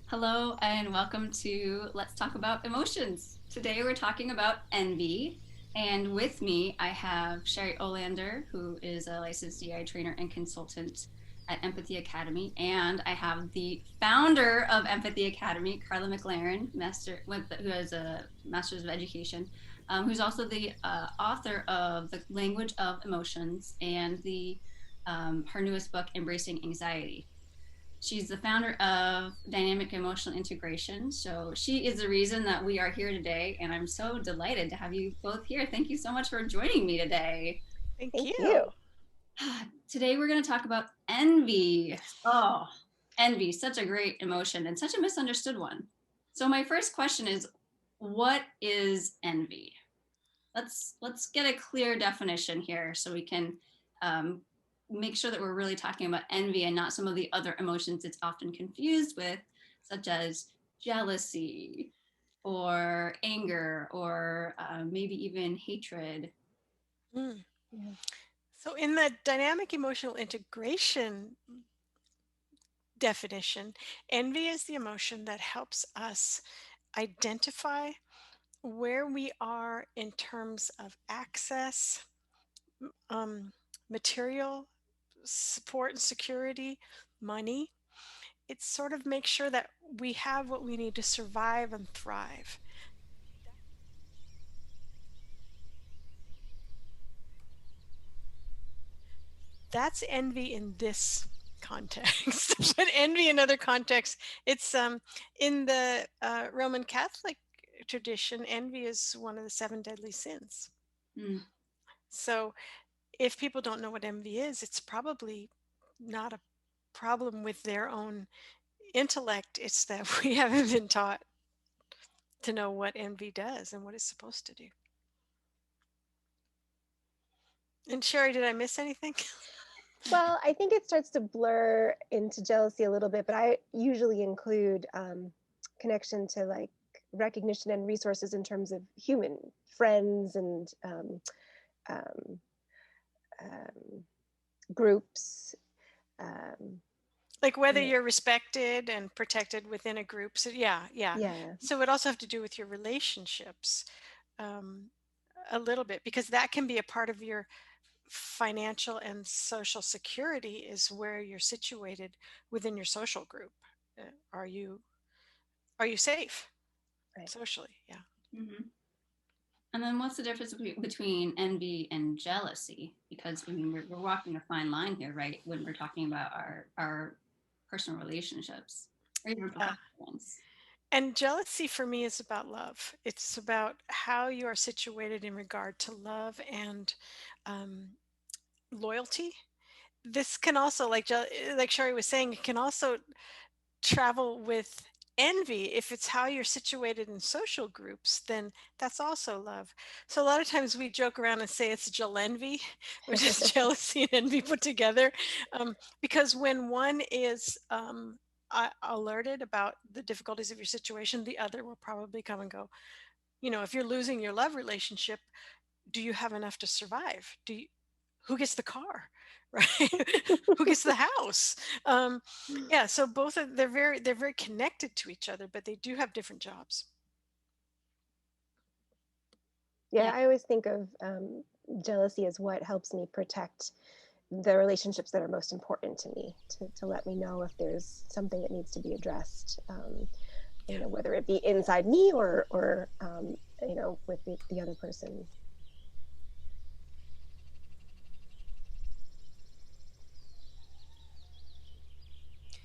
Hello and welcome to Let's Talk About Emotions. Today we're talking about envy. And with me, I have Sherry Olander, who is a licensed DEI trainer and consultant at Empathy Academy. And I have the founder of Empathy Academy, Karla McLaren, who has a Master's of Education, who's also the author of The Language of Emotions and her newest book, Embracing Anxiety. She's the founder of Dynamic Emotional Integration. So she is the reason that we are here today. And I'm so delighted to have you both here. Thank you so much for joining me today. Thank Thank you. you. Today we're going to talk about envy. Oh, envy, such a great emotion and such a misunderstood one. So my first question is, what is envy? Let's get a clear definition here so we can make sure that we're really talking about envy and not some of the other emotions it's often confused with, such as jealousy or anger or maybe even hatred. Mm. Yeah. So, in the dynamic emotional integration definition, envy is the emotion that helps us identify where we are in terms of access, um, material support and security, money. It sort of makes sure that we have what we need to survive and thrive. That's envy in this context. But envy in other contexts, it's in the Roman Catholic tradition, envy is one of the seven deadly sins. Mm. So if people don't know what envy is, it's probably not a problem with their own intellect. It's that we haven't been taught to know what envy does and what it's supposed to do. And Sherry, did I miss anything? Well, I think it starts to blur into jealousy a little bit, but I usually include connection to like recognition and resources in terms of human friends and um, um, groups. Um, Like whether yeah, you're respected and protected within a group. So yeah. yeah, So it also have to do with your relationships um, a little bit, because that can be a part of your financial and social security, is where you're situated within your social group. Are you safe right. socially? Yeah. Mhm. And then what's the difference between envy and jealousy? Because I mean, we're walking a fine line here, right? When we're talking about our personal relationships or even Yeah. professional ones. And jealousy for me is about love. It's about how you are situated in regard to love and um, loyalty. This can also, like Sherry was saying, it can also travel with envy. If it's how you're situated in social groups, then that's also love. So a lot of times we joke around and say it's envy, which is jealousy and envy put together, because when one is alerted about the difficulties of your situation, the other will probably come and go, if you're losing your love relationship, do you have enough to survive? Who gets the car, right? Who gets the house? Yeah, so both of they're very connected to each other, but they do have different jobs. Yeah, Yeah. I always think of jealousy as what helps me protect the relationships that are most important to me, to let me know if there's something that needs to be addressed. Whether it be inside me or with the other person.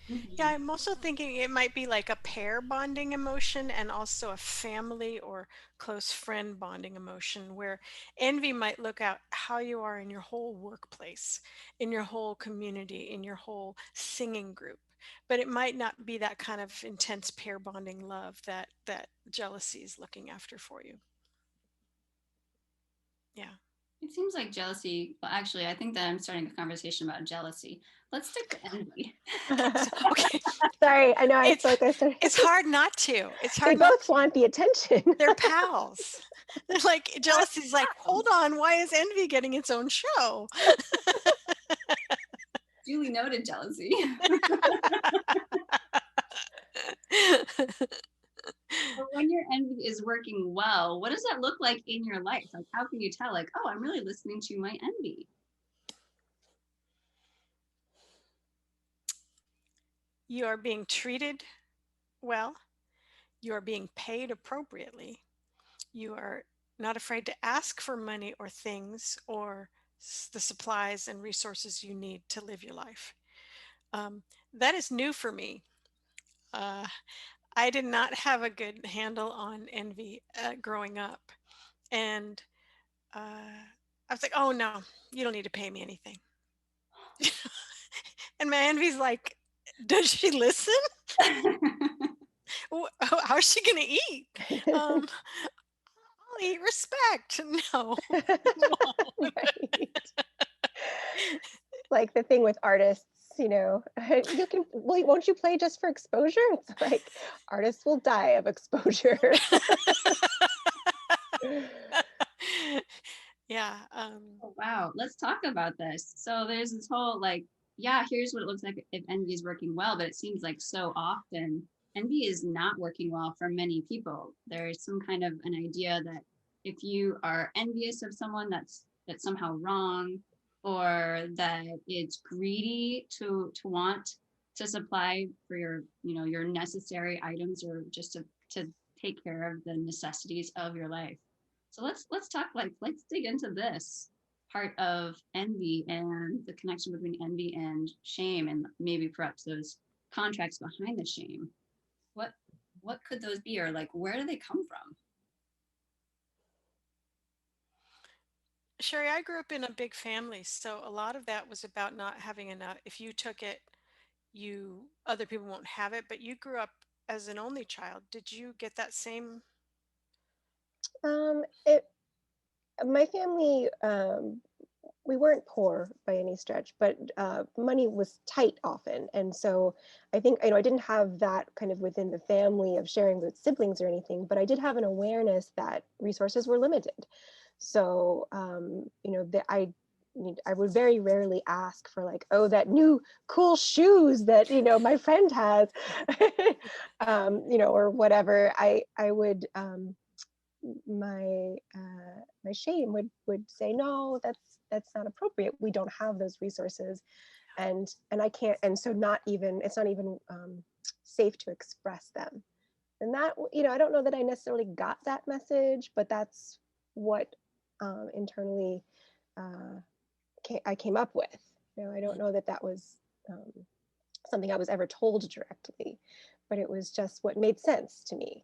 Yeah, Mhm. I'm also thinking it might be like a pair bonding emotion and also a family or close friend bonding emotion, where envy might look at how you are in your whole workplace, in your whole community, in your whole singing group. But it might not be that kind of intense pair bonding love that jealousy is looking after for you. Yeah. It seems like jealousy. Well, actually, I think that I'm starting a conversation about jealousy. Let's stick to envy. Okay. Sorry, I know I It's spoke. I started. it's hard not to. It's They hard not both want the attention. They're pals. They're like, jealousy's like, hold on, why is envy getting its own show? Duly noted jealousy. But when your envy is working well, what does that look like in your life? Like, how can you tell, like, oh, I'm really listening to my envy? You are being treated well. You are being paid appropriately. You are not afraid to ask for money or things or the supplies and resources you need to live your life. Um, that is new for me. Uh, I did not have a good handle on envy growing up. And I was like, oh no, you don't need to pay me anything. And my envy's like, does she listen? How's she going to eat? I'll eat respect. No. Right. Like the thing with artists, you know, you can, won't you play just for exposure? It's like artists will die of exposure. Yeah. Oh, wow. Let's talk about this. So there's this whole like, yeah, here's what it looks like if envy is working well, but it seems like so often envy is not working well for many people. There's some kind of an idea that if you are envious of someone, that's somehow wrong, or that it's greedy to want to supply for your, you know, your necessary items, or just to take care of the necessities of your life. So let's talk, like, let's dig into this part of envy and the connection between envy and shame, and maybe perhaps those contracts behind the shame. What what could those be, or like where do they come from? Sherry, I grew up in a big family, so a lot of that was about not having enough. If you took it, you other people won't have it, but you grew up as an only child. Did you get that same? It My family, we weren't poor by any stretch, but money was tight often. And so I think, you know, I didn't have that kind of within the family of sharing with siblings or anything, but I did have an awareness that resources were limited. So, you know, I would very rarely ask for like, oh, that new cool shoes that, you know, my friend has, you know, or whatever. I would, my shame would say, no, that's not appropriate, we don't have those resources, and I can't, and so not even, it's not even safe to express them. And that, you know, I don't know that I necessarily got that message, but that's what internally uh, I came up with. You know, I don't know that that was um, something I was ever told directly, but it was just what made sense to me.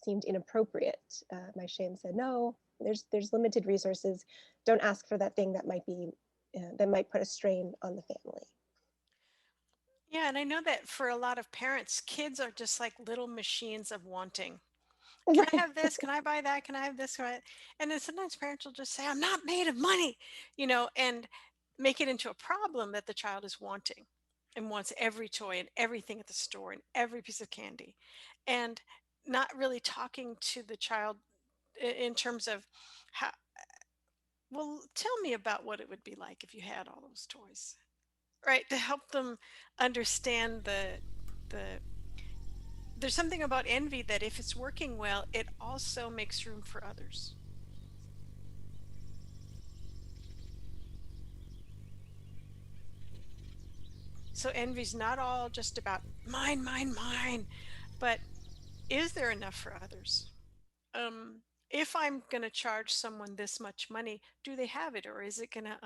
Seemed inappropriate. My shame said, no, there's limited resources. Don't ask for that thing that might be that might put a strain on the family. Yeah, and I know that for a lot of parents, kids are just like little machines of wanting. Can I Right. have this? Can I buy that? Can I have this? Right? And then sometimes parents will just say, I'm not made of money, and make it into a problem that the child is wanting and wants every toy and everything at the store and every piece of candy. And not really talking to the child in terms of how, well, tell me about what it would be like if you had all those toys, right? To help them understand the there's something about envy that if it's working well, it also makes room for others. So envy's not all just about mine, mine, mine, but is there enough for others? If I'm going to charge someone this much money, do they have it, or is it going to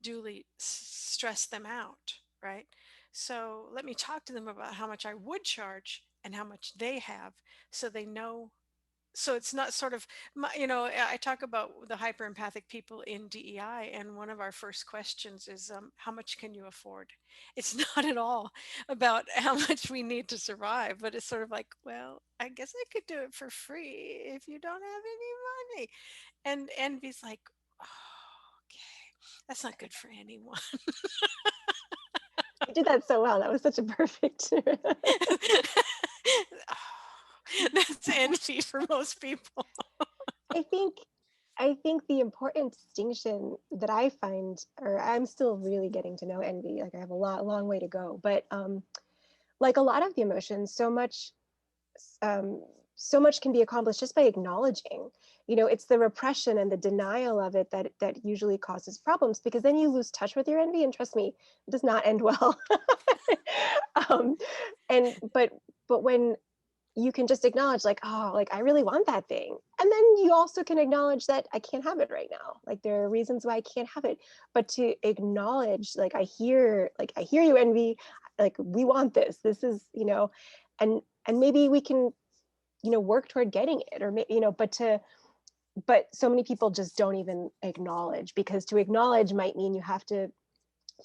unduly stress them out, right? So let me talk to them about how much I would charge and how much they have, so they know. So it's not sort of I talk about the hyper empathic people in DEI, and one of our first questions is, how much can you afford? It's not at all about how much we need to survive, but it's sort of like, well, I guess I could do it for free if you don't have any money. And envy's like, oh, okay, that's not good for anyone. You did that so well. That was such a perfect. That's envy for most people. I think I think the important distinction that I find, or I'm still really getting to know envy, like I have a long way to go, but like a lot of the emotions, so much so much can be accomplished just by acknowledging. It's the repression and the denial of it that usually causes problems, because then you lose touch with your envy, and trust me, it does not end well. um, and but when you can just acknowledge, like, oh, like I really want that thing, and then you also can acknowledge that I can't have it right now, like there are reasons why I can't have it, but to acknowledge, like, I hear you, envy, like we want this is, and maybe we can, work toward getting it, or but so many people just don't even acknowledge, because to acknowledge might mean you have to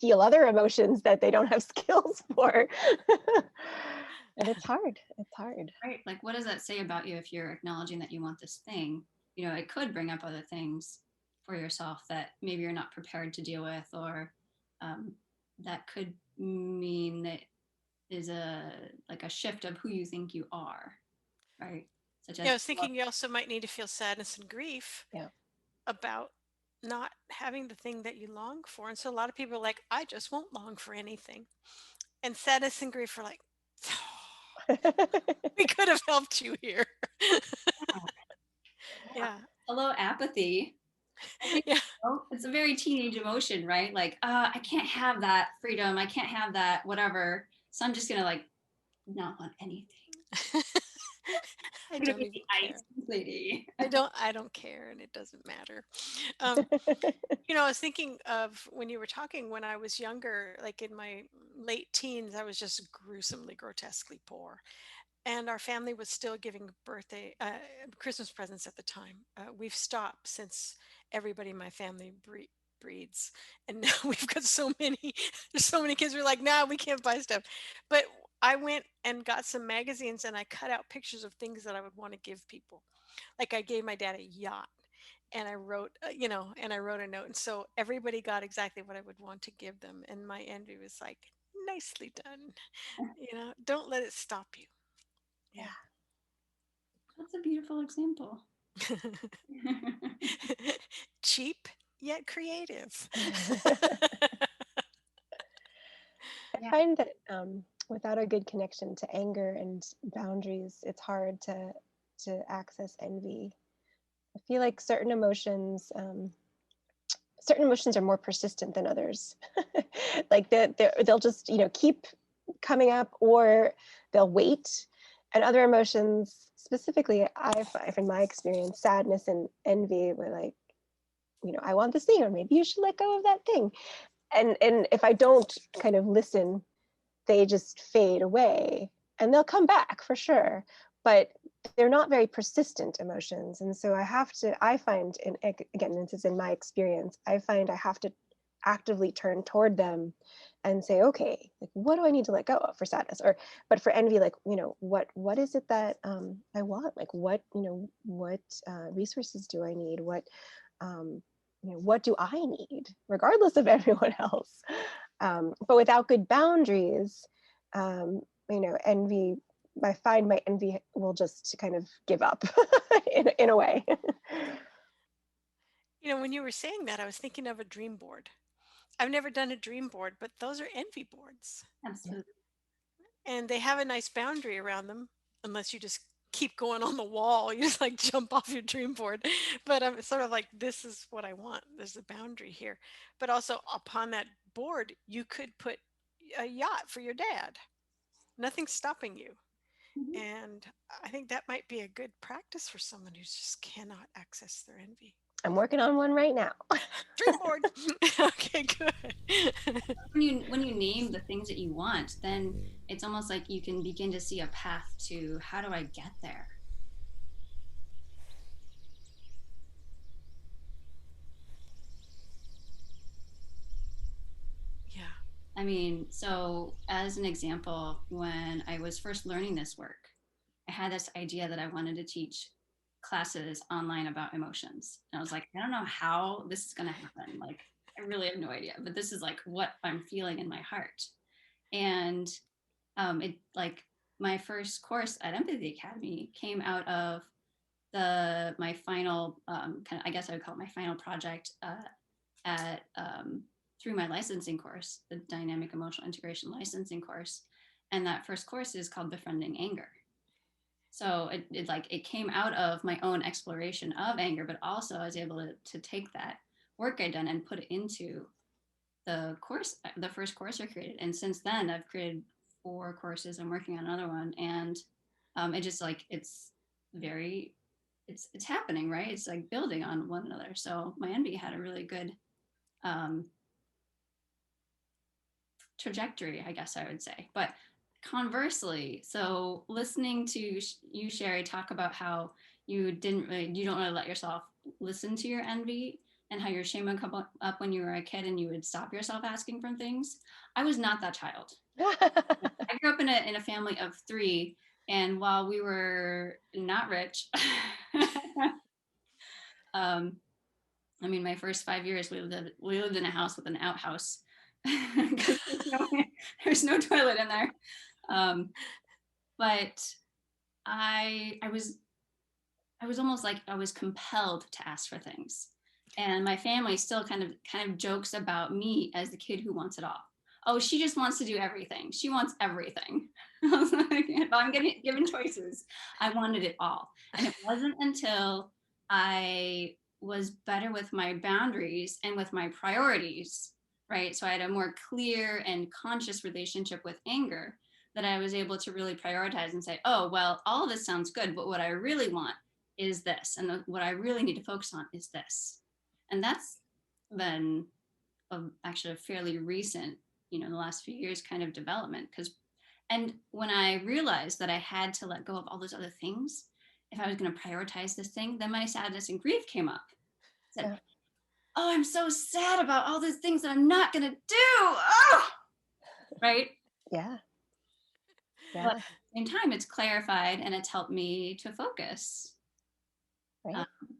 feel other emotions that they don't have skills for. And it's hard. Right. Like, what does that say about you if you're acknowledging that you want this thing? It could bring up other things for yourself that maybe you're not prepared to deal with, or that could mean that is a shift of who you think you are, right? Such Yeah, as, I was thinking you also might need to feel sadness and grief Yeah. about not having the thing that you long for. And so a lot of people are like, I just won't long for anything. And sadness and grief are like, we could have helped you here. Yeah. hello, apathy. I think Yeah. it's a very teenage emotion, right? Like, I can't have that freedom. I can't have that whatever. So I'm just gonna not want anything. I I'm gonna don't be even the care. ice lady. I don't care, and it doesn't matter. I was thinking of when you were talking, when I was younger, like in my late teens, I was just gruesomely, grotesquely poor. And our family was still giving Christmas presents at the time. We've stopped since everybody in my family breeds, and now we've got so many. There's so many kids. We're like, nah, we can't buy stuff. But I went and got some magazines, and I cut out pictures of things that I would want to give people. Like I gave my dad a yacht, and I wrote, and I wrote a note, and so everybody got exactly what I would want to give them. And my envy was like, nicely done. Don't let it stop you. Yeah. That's a beautiful example. Cheap yet creative. I find that without a good connection to anger and boundaries, it's hard to access envy. I feel like certain emotions are more persistent than others. Like they'll just keep coming up, or they'll wait. And other emotions, specifically, I find in my experience, sadness and envy, were like, I want this thing, or maybe you should let go of that thing. And if I don't kind of listen, they just fade away, and they'll come back for sure, but they're not very persistent emotions. And so I find, and again, this is in my experience, I find I have to actively turn toward them and say, okay, like, what do I need to let go of for sadness? But for envy, like, what is it that I want? Like, what resources do I need? What do I need, regardless of everyone else? But without good boundaries, envy, I find my envy will just kind of give up in a way. When you were saying that, I was thinking of a dream board. I've never done a dream board, but those are envy boards. Absolutely. And they have a nice boundary around them, unless you just keep going on the wall. You just like jump off your dream board. But I'm sort of like, this is what I want. There's a boundary here. But also upon that board, you could put a yacht for your dad. Nothing's stopping you. Mhm. And I think that might be a good practice for someone who just cannot access their envy. I'm working on one right now. Dream board. Okay, good. When you name the things that you want, then it's almost like you can begin to see a path to, how do I get there? Yeah. I mean, so as an example, when I was first learning this work, I had this idea that I wanted to teach classes online about emotions. And I was like, I don't know how this is going to happen. Like, I really have no idea, but this is like what I'm feeling in my heart. And it like my first course at Empathy Academy came out of my final kind of, I guess I would call it my final project at through my licensing course, the Dynamic Emotional Integration licensing course. And that first course is called Befriending Anger. So it came out of my own exploration of anger, but also I was able to take that work I'd done and put it into the first course I created. And since then I've created 4 courses. I'm working on another one. And it just like, it's happening, right? It's like building on one another. So my envy had a really good trajectory, I guess I would say. But conversely, so listening to you, Sherry, talk about how you don't really let yourself listen to your envy, and how your shame would come up when you were a kid and you would stop yourself asking for things. I was not that child. I grew up in a family of 3, and while we were not rich, I mean, my first 5 years, we lived in a house with an outhouse because there's no toilet in there. But I was almost like I was compelled to ask for things, and my family still kind of jokes about me as the kid who wants it all. Oh, she just wants to do everything. She wants everything. I was like, if I'm getting given choices, I wanted it all. And it wasn't until I was better with my boundaries and with my priorities, right? So I had a more clear and conscious relationship with anger, that I was able to really prioritize and say, oh, well, all of this sounds good, but what I really want is this. And what I really need to focus on is this. And that's been actually a fairly recent, the last few years kind of development. And when I realized that I had to let go of all those other things, if I was going to prioritize this thing, then my sadness and grief came up. I said, oh, I'm so sad about all these things that I'm not going to do. Oh, right? Yeah. But at the same time, it's clarified and it's helped me to focus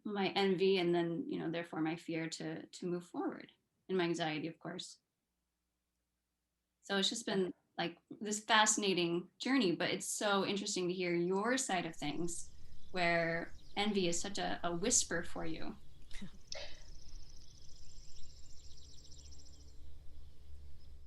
my envy, and then, therefore my fear to move forward, and my anxiety, of course. So it's just been like this fascinating journey, but it's so interesting to hear your side of things, where envy is such a whisper for you.